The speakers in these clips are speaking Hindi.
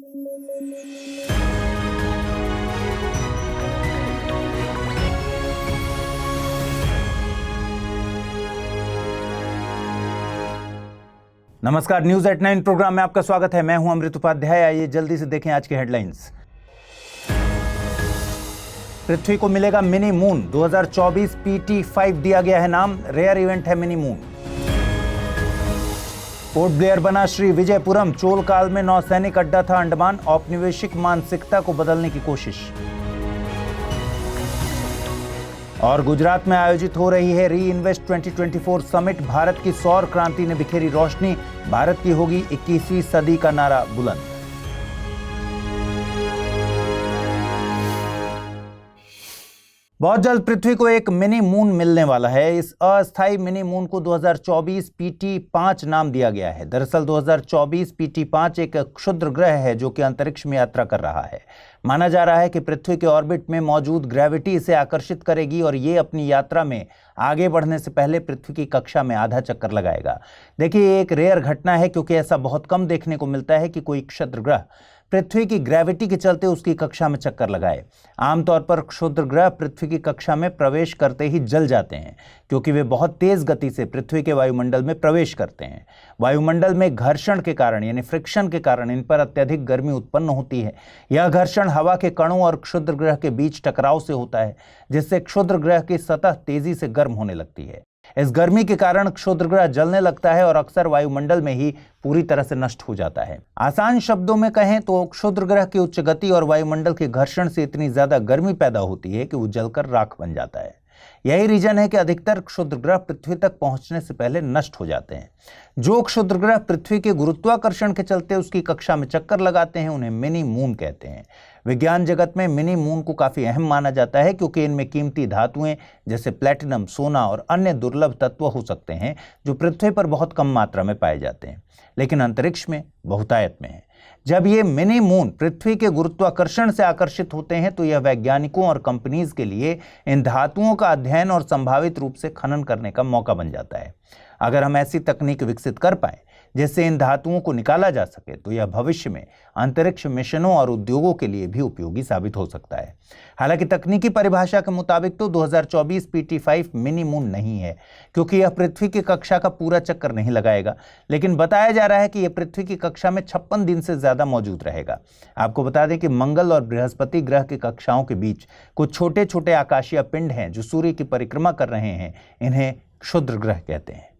नमस्कार, न्यूज एट 9 प्रोग्राम में आपका स्वागत है। मैं हूं अमृत उपाध्याय। आइए जल्दी से देखें आज की हेडलाइंस। पृथ्वी को मिलेगा मिनी मून, 2024 PT5 दिया गया है नाम। रेयर इवेंट है मिनी मून। पोर्ट ब्लेयर बना श्री विजयपुरम, चोल काल में नौसैनिक अड्डा था अंडमान। औपनिवेशिक मानसिकता को बदलने की कोशिश। और गुजरात में आयोजित हो रही है री इन्वेस्ट 2024 समिट। भारत की सौर क्रांति ने बिखेरी रोशनी, भारत की होगी 21वीं सदी का नारा बुलंद। बहुत जल्द पृथ्वी को एक मिनी मून मिलने वाला है। इस अस्थायी मिनी मून को 2024 PT5 नाम दिया गया है। दरअसल 2024 PT5 एक क्षुद्र ग्रह है जो कि अंतरिक्ष में यात्रा कर रहा है। माना जा रहा है कि पृथ्वी के ऑर्बिट में मौजूद ग्रेविटी इसे आकर्षित करेगी और ये अपनी यात्रा में आगे बढ़ने से पहले पृथ्वी की कक्षा में आधा चक्कर लगाएगा। देखिए, ये एक रेयर घटना है क्योंकि ऐसा बहुत कम देखने को मिलता है कि कोई क्षुद्र ग्रह पृथ्वी की ग्रेविटी के चलते उसकी कक्षा में चक्कर लगाए। आमतौर पर क्षुद्र ग्रह पृथ्वी की कक्षा में प्रवेश करते ही जल जाते हैं क्योंकि वे बहुत तेज गति से पृथ्वी के वायुमंडल में प्रवेश करते हैं। वायुमंडल में घर्षण के कारण यानी फ्रिक्शन के कारण इन पर अत्यधिक गर्मी उत्पन्न होती है। यह घर्षण हवा के कणों और क्षुद्र ग्रह के बीच टकराव से होता है, जिससे क्षुद्र ग्रह की सतह तेजी से गर्म होने लगती है। इस गर्मी के कारण क्षुद्र ग्रह जलने लगता है और अक्सर वायुमंडल में ही पूरी तरह से नष्ट हो जाता है। आसान शब्दों में कहें तो क्षुद्र ग्रह की उच्च गति और वायुमंडल के घर्षण से इतनी ज्यादा गर्मी पैदा होती है कि वो जलकर राख बन जाता है। यही रीजन है कि अधिकतर क्षुद्र ग्रह पृथ्वी तक पहुंचने से पहले नष्ट हो जाते हैं। जो क्षुद्र ग्रह पृथ्वी के गुरुत्वाकर्षण के चलते उसकी कक्षा में चक्कर लगाते हैं उन्हें मिनी मून कहते हैं। विज्ञान जगत में मिनी मून को काफी अहम माना जाता है क्योंकि इनमें कीमती धातुएं जैसे प्लेटिनम, सोना और अन्य दुर्लभ तत्व हो सकते हैं जो पृथ्वी पर बहुत कम मात्रा में पाए जाते हैं लेकिन अंतरिक्ष में बहुतायत में है। जब ये मिनी मून पृथ्वी के गुरुत्वाकर्षण से आकर्षित होते हैं तो यह वैज्ञानिकों और कंपनीज के लिए इन धातुओं का अध्ययन और संभावित रूप से खनन करने का मौका बन जाता है। अगर हम ऐसी तकनीक विकसित कर पाए जिससे इन धातुओं को निकाला जा सके तो यह भविष्य में अंतरिक्ष मिशनों और उद्योगों के लिए भी उपयोगी साबित हो सकता है। हालांकि तकनीकी परिभाषा के मुताबिक तो 2024 PT5 मिनी मून नहीं है क्योंकि यह पृथ्वी की कक्षा का पूरा चक्कर नहीं लगाएगा, लेकिन बताया जा रहा है कि यह पृथ्वी की कक्षा में 56 दिन से ज्यादा मौजूद रहेगा। आपको बता दें कि मंगल और बृहस्पति ग्रह की कक्षाओं के बीच कुछ छोटे छोटे आकाशीय पिंड हैं जो सूर्य की परिक्रमा कर रहे हैं। इन्हें क्षुद्र ग्रह कहते हैं।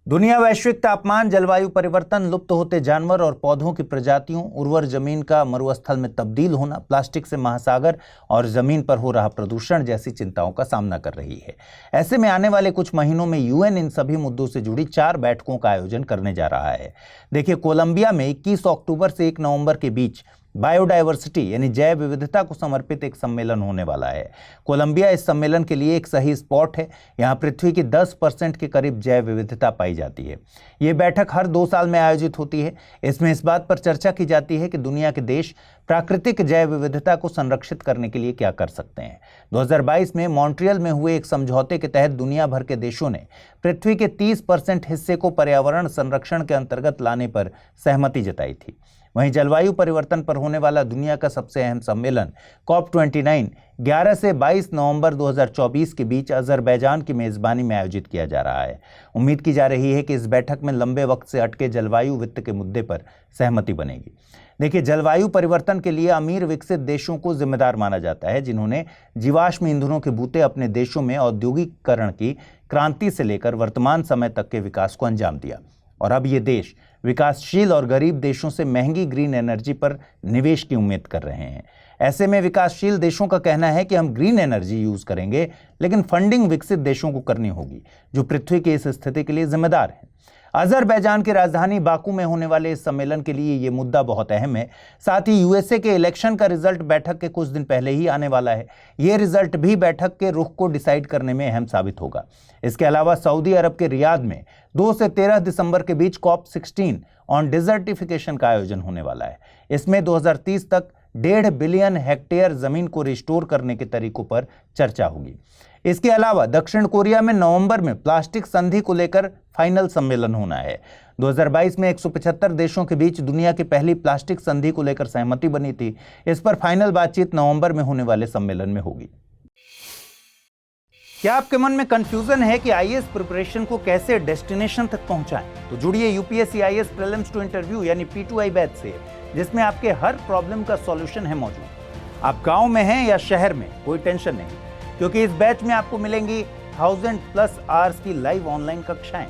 दुनिया वैश्विक तापमान, जलवायु परिवर्तन, लुप्त होते जानवर और पौधों की प्रजातियों, उर्वर जमीन का मरुस्थल में तब्दील होना, प्लास्टिक से महासागर और जमीन पर हो रहा प्रदूषण जैसी चिंताओं का सामना कर रही है। ऐसे में आने वाले कुछ महीनों में UN इन सभी मुद्दों से जुड़ी 4 बैठकों का आयोजन करने जा रहा है। देखिए, कोलंबिया में 21 अक्टूबर से 1 नवंबर के बीच बायोडायवर्सिटी यानी जैव विविधता को समर्पित एक सम्मेलन होने वाला है। कोलंबिया इस सम्मेलन के लिए एक सही स्पॉट है। यहाँ पृथ्वी की 10% के करीब जैव विविधता पाई जाती है। ये बैठक हर 2 साल में आयोजित होती है। इसमें इस बात पर चर्चा की जाती है कि दुनिया के देश प्राकृतिक जैव विविधता को संरक्षित करने के लिए क्या कर सकते हैं। 2022 में मॉन्ट्रियल में हुए एक समझौते के तहत दुनिया भर के देशों ने पृथ्वी के 30% हिस्से को पर्यावरण संरक्षण के अंतर्गत लाने पर सहमति जताई थी। वहीं जलवायु परिवर्तन पर होने वाला दुनिया का सबसे अहम सम्मेलन COP29 11 से 22 नवंबर 2024 के बीच अजरबैजान की मेजबानी में आयोजित किया जा रहा है। उम्मीद की जा रही है कि इस बैठक में लंबे वक्त से अटके जलवायु वित्त के मुद्दे पर सहमति बनेगी। देखिए, जलवायु परिवर्तन के लिए अमीर विकसित देशों को जिम्मेदार माना जाता है जिन्होंने जीवाश्म ईंधनों के बूते अपने देशों में औद्योगिकीकरण की क्रांति से लेकर वर्तमान समय तक के विकास को अंजाम दिया। और अब ये देश विकासशील और गरीब देशों से महंगी ग्रीन एनर्जी पर निवेश की उम्मीद कर रहे हैं। ऐसे में विकासशील देशों का कहना है कि हम ग्रीन एनर्जी यूज करेंगे, लेकिन फंडिंग विकसित देशों को करनी होगी जो पृथ्वी की इस स्थिति के लिए जिम्मेदार हैं। अजरबैजान की राजधानी बाकू में होने वाले इस सम्मेलन के लिए ये मुद्दा बहुत अहम है। साथ ही यूएसए के इलेक्शन का रिजल्ट बैठक के कुछ दिन पहले ही आने वाला है। ये रिजल्ट भी बैठक के रुख को डिसाइड करने में अहम साबित होगा। इसके अलावा सऊदी अरब के रियाद में 2 से 13 दिसंबर के बीच COP16 ऑन डिजर्टिफिकेशन का आयोजन होने वाला है। इसमें 2030 तक 1.5 बिलियन हेक्टेयर जमीन को रिस्टोर करने के तरीकों पर चर्चा होगी। इसके अलावा दक्षिण कोरिया में नवंबर में प्लास्टिक संधि को लेकर फाइनल सम्मेलन होना है। 2022 में 175 देशों के बीच दुनिया की पहली प्लास्टिक संधि को लेकर सहमति बनी थी। इस पर फाइनल बातचीत नवंबर में होने वाले सम्मेलन में होगी। क्या आपके मन में कंफ्यूजन है कि आईएएस प्रिपरेशन को कैसे डेस्टिनेशन तक पहुंचाएं? तो जुड़िए UPSC IAS prelims to interview यानी P2I बैच से, जिसमें आपके हर प्रॉब्लम का सॉल्यूशन है मौजूद। आप गांव में हैं या शहर में, कोई टेंशन नहीं, क्योंकि इस बैच में आपको मिलेंगी 1000+ आवर्स की लाइव ऑनलाइन कक्षाएं।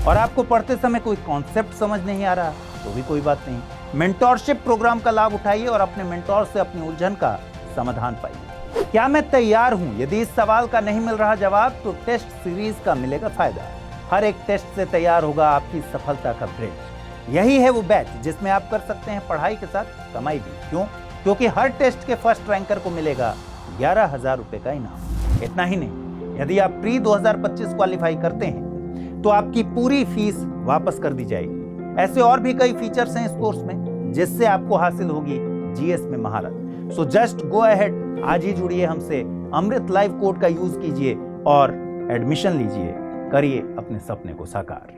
और आपको पढ़ते समय कोई कॉन्सेप्ट समझ नहीं आ रहा तो भी कोई बात नहीं, मेंटोरशिप प्रोग्राम का लाभ उठाइए और अपने मेंटोर से अपनी उलझन का समाधान पाइए। क्या मैं तैयार हूं? यदि इस सवाल का नहीं मिल रहा जवाब तो टेस्ट सीरीज का मिलेगा फायदा। हर एक टेस्ट से तैयार होगा आपकी सफलता का ब्रिज। यही है वो बैच जिसमें आप कर सकते हैं पढ़ाई के साथ कमाई भी। क्यों? क्योंकि हर टेस्ट के फर्स्ट रैंकर को मिलेगा 11,000 रुपए का इनाम। इतना ही नहीं, यदि आप प्री 2025 क्वालिफाई करते हैं तो आपकी पूरी फीस वापस कर दी जाएगी। ऐसे और भी कई फीचर्स हैं इस कोर्स में जिससे आपको हासिल होगी जीएस में महारत। सो जस्ट गो अहेड, आज ही जुड़िए हमसे, अमृत लाइव कोड का यूज कीजिए और एडमिशन लीजिए, करिए अपने सपने को साकार।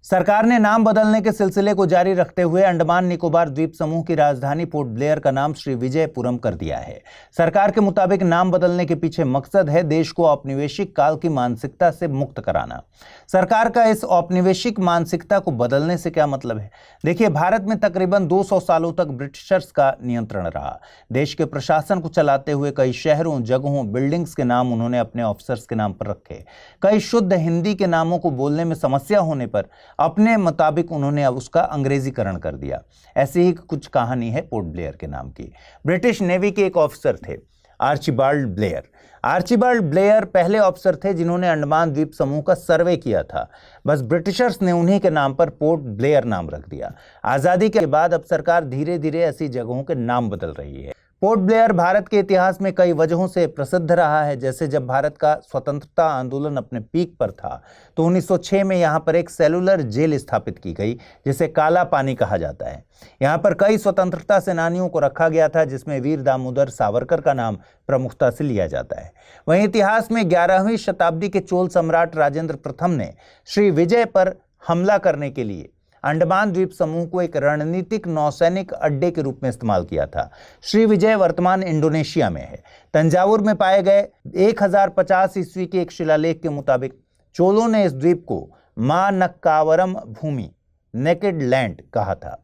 सरकार ने नाम बदलने के सिलसिले को जारी रखते हुए अंडमान निकोबार द्वीप समूह की राजधानी पोर्ट ब्लेयर का नाम श्री विजयपुरम कर दिया है। सरकार के मुताबिक नाम बदलने के पीछे मकसद है देश को औपनिवेशिक काल की मानसिकता से मुक्त कराना। सरकार का इस औपनिवेशिक मानसिकता को बदलने से क्या मतलब है? देखिए, भारत में तकरीबन 200 सालों तक ब्रिटिशर्स का नियंत्रण रहा। देश के प्रशासन को चलाते हुए कई शहरों, जगहों, बिल्डिंग्स के नाम उन्होंने अपने ऑफिसर्स के नाम पर रखे। कई शुद्ध हिंदी के नामों को बोलने में समस्या होने पर अपने मुताबिक उन्होंने अब उसका अंग्रेजीकरण कर दिया। ऐसी ही कुछ कहानी है पोर्ट ब्लेयर के नाम की। ब्रिटिश नेवी के एक ऑफिसर थे, आर्चिबाल्ड ब्लेयर। आर्चिबाल्ड ब्लेयर पहले ऑफिसर थे जिन्होंने अंडमान द्वीप समूह का सर्वे किया था। बस ब्रिटिशर्स ने उन्हीं के नाम पर पोर्ट ब्लेयर नाम रख दिया। आज़ादी के बाद अब सरकार धीरे धीरे ऐसी जगहों के नाम बदल रही है। पोर्ट ब्लेयर भारत के इतिहास में कई वजहों से प्रसिद्ध रहा है। जैसे जब भारत का स्वतंत्रता आंदोलन अपने पीक पर था तो 1906 में यहाँ पर एक सेलुलर जेल स्थापित की गई जिसे काला पानी कहा जाता है। यहाँ पर कई स्वतंत्रता सेनानियों को रखा गया था जिसमें वीर दामोदर सावरकर का नाम प्रमुखता से लिया जाता है। वहीं इतिहास में 11वीं शताब्दी के चोल सम्राट राजेंद्र प्रथम ने श्री विजय पर हमला करने के लिए अंडमान द्वीप समूह को एक रणनीतिक नौसैनिक अड्डे के रूप में इस्तेमाल किया था। श्री विजय वर्तमान इंडोनेशिया में है। तंजावुर में पाए गए 1050 ईस्वी के एक शिलालेख के मुताबिक चोलों ने इस द्वीप को मानक्कावरम भूमि, नेकेड लैंड कहा था।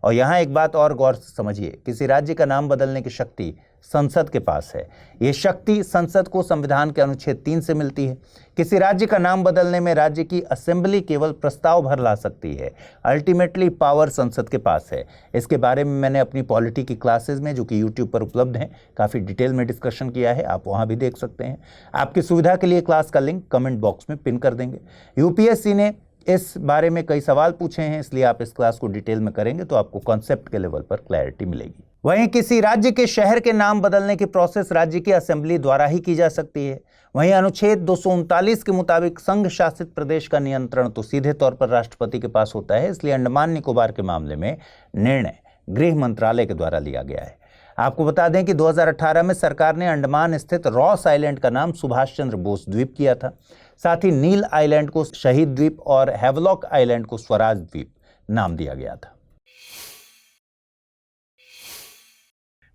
और यहाँ एक बात और गौर से समझिए, किसी राज्य का नाम बदलने की शक्ति संसद के पास है। ये शक्ति संसद को संविधान के अनुच्छेद 3 से मिलती है। किसी राज्य का नाम बदलने में राज्य की असेंबली केवल प्रस्ताव भर ला सकती है। अल्टीमेटली पावर संसद के पास है। इसके बारे में मैंने अपनी पॉलिटी की क्लासेस में, जो कि यूट्यूब पर उपलब्ध हैं, काफ़ी डिटेल में डिस्कशन किया है। आप वहाँ भी देख सकते हैं। आपकी सुविधा के लिए क्लास का लिंक कमेंट बॉक्स में पिन कर देंगे। यूपीएससी ने इस बारे में कई सवाल पूछे हैं, इसलिए आप इस क्लास को डिटेल में करेंगे तो आपको कॉन्सेप्ट के लेवल पर क्लैरिटी मिलेगी। वहीं किसी राज्य के शहर के नाम बदलने की प्रोसेस राज्य की असेंबली द्वारा ही की जा सकती है। वहीं अनुच्छेद 239 के मुताबिक संघ शासित प्रदेश का नियंत्रण तो सीधे तौर पर राष्ट्रपति के पास होता है। इसलिए अंडमान निकोबार के मामले में निर्णय गृह मंत्रालय के द्वारा लिया गया है। आपको बता दें कि 2018 में सरकार ने अंडमान स्थित रॉस आइलैंड का नाम सुभाष चंद्र बोस द्वीप किया था। साथ ही नील आइलैंड को शहीद द्वीप और हैवलॉक आइलैंड को स्वराज द्वीप नाम दिया गया था।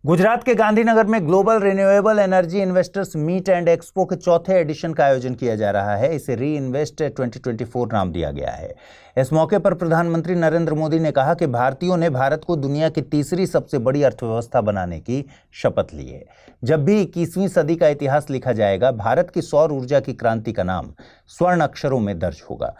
गुजरात के गांधीनगर में global renewable energy investors meet and expo के चौथे एडिशन का आयोजन किया जा रहा है। इसे री इन्वेस्ट 2024 नाम दिया गया है। इस मौके पर प्रधानमंत्री नरेंद्र मोदी ने कहा कि भारतीयों ने भारत को दुनिया की तीसरी सबसे बड़ी अर्थव्यवस्था बनाने की शपथ ली है। जब भी 21वीं सदी का इतिहास लिखा जाएगा, भारत की सौर ऊर्जा की क्रांति का नाम स्वर्ण अक्षरों में दर्ज होगा।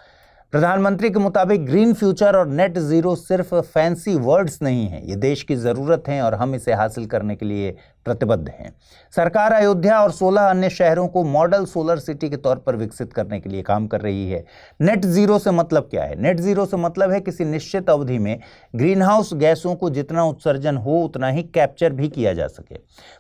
प्रधानमंत्री के मुताबिक ग्रीन फ्यूचर और नेट जीरो सिर्फ फैंसी वर्ड्स नहीं हैं, ये देश की ज़रूरत हैं और हम इसे हासिल करने के लिए प्रतिबद्ध हैं। सरकार अयोध्या और 16 अन्य शहरों को मॉडल सोलर सिटी के तौर पर विकसित करने के लिए काम कर रही है। नेट जीरो से मतलब क्या है? नेट जीरो से मतलब है किसी निश्चित अवधि में ग्रीन हाउस गैसों को जितना उत्सर्जन हो उतना ही कैप्चर भी किया जा सके।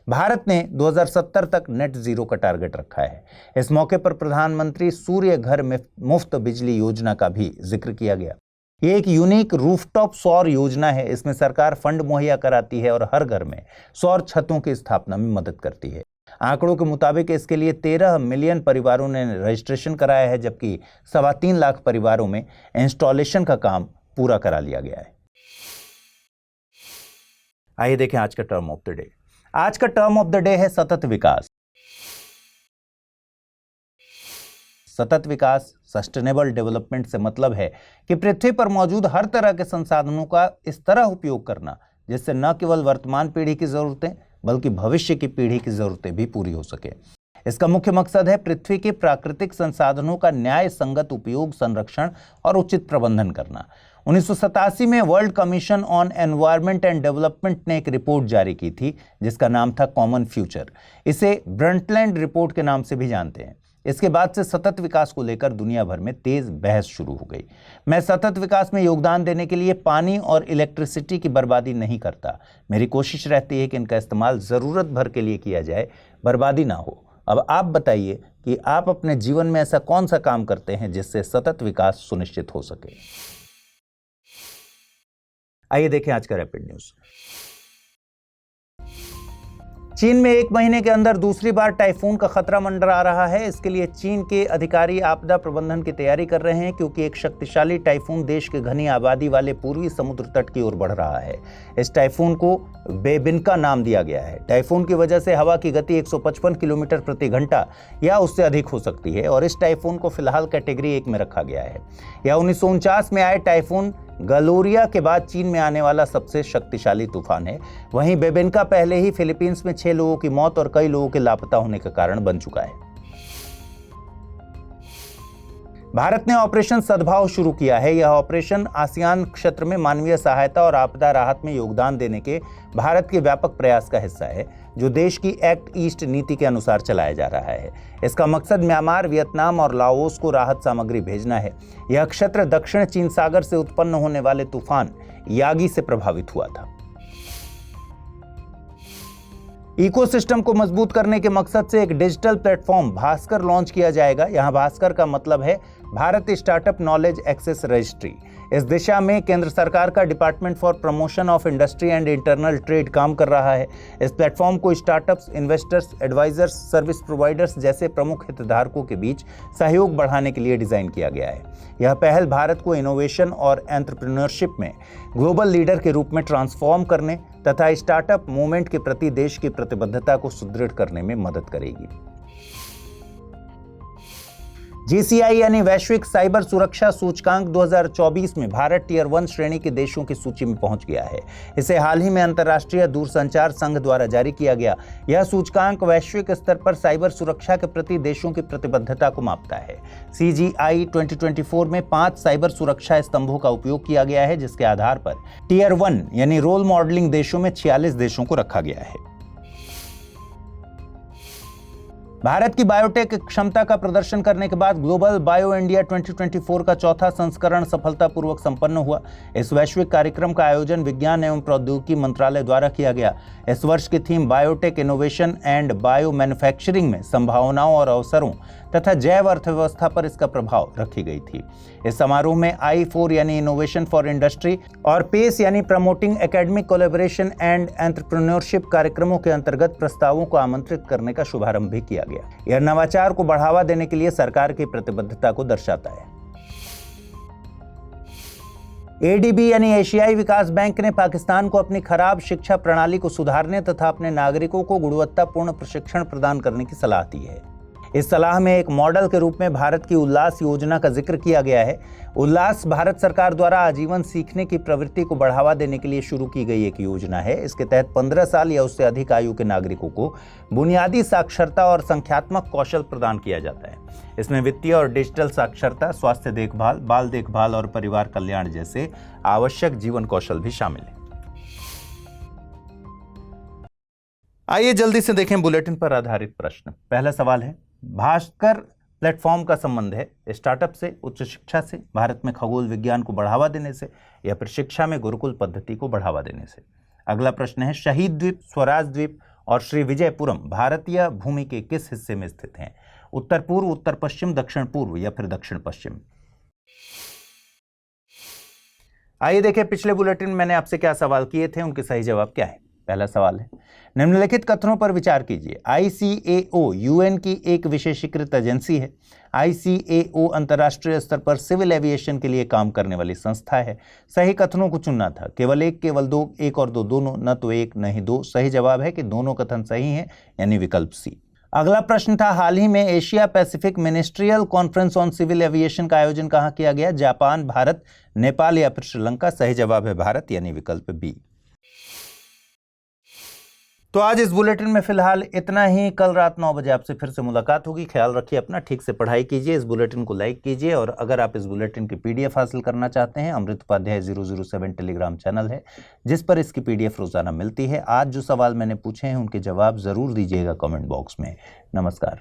भारत ने 2070 तक नेट जीरो का टारगेट रखा है। इस मौके पर प्रधानमंत्री सूर्य घर में मुफ्त बिजली योजना का भी जिक्र किया गया। ये एक यूनिक रूफटॉप सौर योजना है। इसमें सरकार फंड मुहैया कराती है और हर घर में सौर छतों की स्थापना में मदद करती है। आंकड़ों के मुताबिक इसके लिए 13 मिलियन परिवारों ने रजिस्ट्रेशन कराया है, जबकि 3.25 लाख परिवारों में इंस्टॉलेशन का काम पूरा करा लिया गया है। आइए देखें आज का टर्म ऑफ द डे। आज का टर्म ऑफ द डे है सतत विकास। सतत विकास, सस्टेनेबल डेवलपमेंट से मतलब है कि पृथ्वी पर मौजूद हर तरह के संसाधनों का इस तरह उपयोग करना जिससे न केवल वर्तमान पीढ़ी की जरूरतें बल्कि भविष्य की पीढ़ी की जरूरतें भी पूरी हो सके। इसका मुख्य मकसद है पृथ्वी के प्राकृतिक संसाधनों का न्याय संगत उपयोग, संरक्षण और उचित प्रबंधन करना। 1987 में world commission on environment and development ने एक रिपोर्ट जारी की थी जिसका नाम था कॉमन फ्यूचर। इसे ब्रंटलैंड रिपोर्ट के नाम से भी जानते हैं। इसके बाद से सतत विकास को लेकर दुनिया भर में तेज बहस शुरू हो गई। मैं सतत विकास में योगदान देने के लिए पानी और इलेक्ट्रिसिटी की बर्बादी नहीं करता। मेरी कोशिश रहती है कि इनका इस्तेमाल जरूरत भर के लिए किया जाए, बर्बादी ना हो। अब आप बताइए कि आप अपने जीवन में ऐसा कौन सा काम करते हैं जिससे सतत विकास सुनिश्चित हो सके। आइए देखें आज का रैपिड न्यूज। चीन में एक महीने के अंदर दूसरी बार टाइफून का खतरा मंडरा रहा है। इसके लिए चीन के अधिकारी आपदा प्रबंधन की तैयारी कर रहे हैं, क्योंकि एक शक्तिशाली टाइफून देश के घनी आबादी वाले पूर्वी समुद्र तट की ओर बढ़ रहा है। इस टाइफून को बेबिनका नाम दिया गया है। टाइफून की वजह से हवा की गति 155 किलोमीटर प्रति घंटा या उससे अधिक हो सकती है और इस टाइफून को फिलहाल कैटेगरी 1 में रखा गया है। यह 1949 में आए टाइफून गलोरिया के बाद चीन में आने वाला सबसे शक्तिशाली तूफान है। वहीं बेबिनका पहले ही फिलीपींस में 6 लोगों की मौत और कई लोगों के लापता होने का कारण बन चुका है। भारत ने ऑपरेशन सद्भाव शुरू किया है। यह ऑपरेशन आसियान क्षेत्र में मानवीय सहायता और आपदा राहत में योगदान देने के भारत के व्यापक प्रयास का हिस्सा है, जो देश की एक्ट ईस्ट नीति के अनुसार चलाया जा रहा है। इसका मकसद म्यांमार, वियतनाम और लाओस को राहत सामग्री भेजना है। यह क्षेत्र दक्षिण चीन सागर से उत्पन्न होने वाले तूफान यागी से प्रभावित हुआ था। इकोसिस्टम को मजबूत करने के मकसद से एक डिजिटल प्लेटफॉर्म भास्कर लॉन्च किया जाएगा। यहां भास्कर का मतलब है Bharat startup knowledge access registry. इस दिशा में केंद्र सरकार का department for promotion of industry and internal trade काम कर रहा है। इस प्लेटफॉर्म को startups, investors, advisers, service providers जैसे प्रमुख हितधारकों के बीच सहयोग बढ़ाने के लिए डिजाइन किया गया है। यह पहल भारत को इनोवेशन और एंटरप्रेन्योरशिप में ग्लोबल लीडर के रूप में ट्रांसफॉर्म करने तथा स्टार्टअप मूवमेंट के प्रति देश की प्रतिबद्धता को सुदृढ़ करने में मदद करेगी। GCI यानी वैश्विक साइबर सुरक्षा सूचकांक 2024 में भारत टियर 1 श्रेणी के देशों की सूची में पहुंच गया है। इसे हाल ही में अंतर्राष्ट्रीय दूरसंचार संघ द्वारा जारी किया गया। यह सूचकांक वैश्विक स्तर पर साइबर सुरक्षा के प्रति देशों की प्रतिबद्धता को मापता है। CGI 2024 में 5 साइबर सुरक्षा स्तंभों का उपयोग किया गया है, जिसके आधार पर टियर 1 यानी रोल मॉडलिंग देशों में 46 देशों को रखा गया है। भारत की बायोटेक क्षमता का प्रदर्शन करने के बाद ग्लोबल बायो इंडिया 2024 का चौथा संस्करण सफलतापूर्वक संपन्न हुआ। इस वैश्विक कार्यक्रम का आयोजन विज्ञान एवं प्रौद्योगिकी मंत्रालय द्वारा किया गया। इस वर्ष की theme biotech innovation and bio manufacturing में संभावनाओं और अवसरों तथा जैव अर्थव्यवस्था पर इसका प्रभाव रखी गई थी। इस समारोह में I4 यानी इनोवेशन फॉर इंडस्ट्री और पेस यानी promoting academic collaboration and entrepreneurship कार्यक्रमों के अंतर्गत प्रस्तावों को आमंत्रित करने का शुभारंभ भी किया गया। यह नवाचार को बढ़ावा देने के लिए सरकार की प्रतिबद्धता को दर्शाता है। ADB यानी एशियाई विकास बैंक ने पाकिस्तान को अपनी खराब शिक्षा प्रणाली को सुधारने तथा अपने नागरिकों को गुणवत्तापूर्ण प्रशिक्षण प्रदान करने की सलाह दी है। इस सलाह में एक मॉडल के रूप में भारत की उल्लास योजना का जिक्र किया गया है। उल्लास भारत सरकार द्वारा आजीवन सीखने की प्रवृत्ति को बढ़ावा देने के लिए शुरू की गई एक योजना है। इसके तहत 15 साल या उससे अधिक आयु के नागरिकों को बुनियादी साक्षरता और संख्यात्मक कौशल प्रदान किया जाता है। इसमें वित्तीय और डिजिटल साक्षरता, स्वास्थ्य देखभाल, बाल देखभाल और परिवार कल्याण जैसे आवश्यक जीवन कौशल भी शामिल हैं। आइए जल्दी से देखें बुलेटिन पर आधारित प्रश्न। पहला सवाल है, भास्कर प्लेटफॉर्म का संबंध है स्टार्टअप से, उच्च शिक्षा से, भारत में खगोल विज्ञान को बढ़ावा देने से या फिर शिक्षा में गुरुकुल पद्धति को बढ़ावा देने से। अगला प्रश्न है, शहीद द्वीप, स्वराज द्वीप और श्री विजयपुरम भारतीय भूमि के किस हिस्से में स्थित हैं? उत्तर पूर्व, उत्तर पश्चिम, दक्षिण पूर्व या फिर दक्षिण पश्चिम। आइए देखें पिछले बुलेटिन में मैंने आपसे क्या सवाल किए थे, उनके सही जवाब क्या है। पहला सवाल है, निम्नलिखित कथनों पर विचार कीजिए। ICAO यूएन की एक विशेषीकृत एजेंसी है। ICAO अंतर्राष्ट्रीय स्तर पर सिविल एविएशन के लिए काम करने वाली संस्था है। सही कथनों को चुनना था, केवल एक, केवल दो, एक और दो, दोनों, न तो एक न ही दो। सही जवाब है कि दोनों कथन सही हैं, यानी विकल्प सी। अगला प्रश्न था, हाल ही में Asia Pacific ministerial conference on civil aviation का आयोजन कहां किया गया? जापान, भारत, नेपाल या फिर श्रीलंका? सही जवाब है भारत, यानी विकल्प बी। तो आज इस बुलेटिन में फिलहाल इतना ही। कल रात 9 बजे आपसे फिर से मुलाकात होगी। ख्याल रखिए अपना, ठीक से पढ़ाई कीजिए, इस बुलेटिन को लाइक कीजिए, और अगर आप इस बुलेटिन की PDF हासिल करना चाहते हैं, अमृत उपाध्याय 007 टेलीग्राम चैनल है जिस पर इसकी PDF रोजाना मिलती है। आज जो सवाल मैंने पूछे हैं उनके जवाब जरूर दीजिएगा कमेंट बॉक्स में। नमस्कार।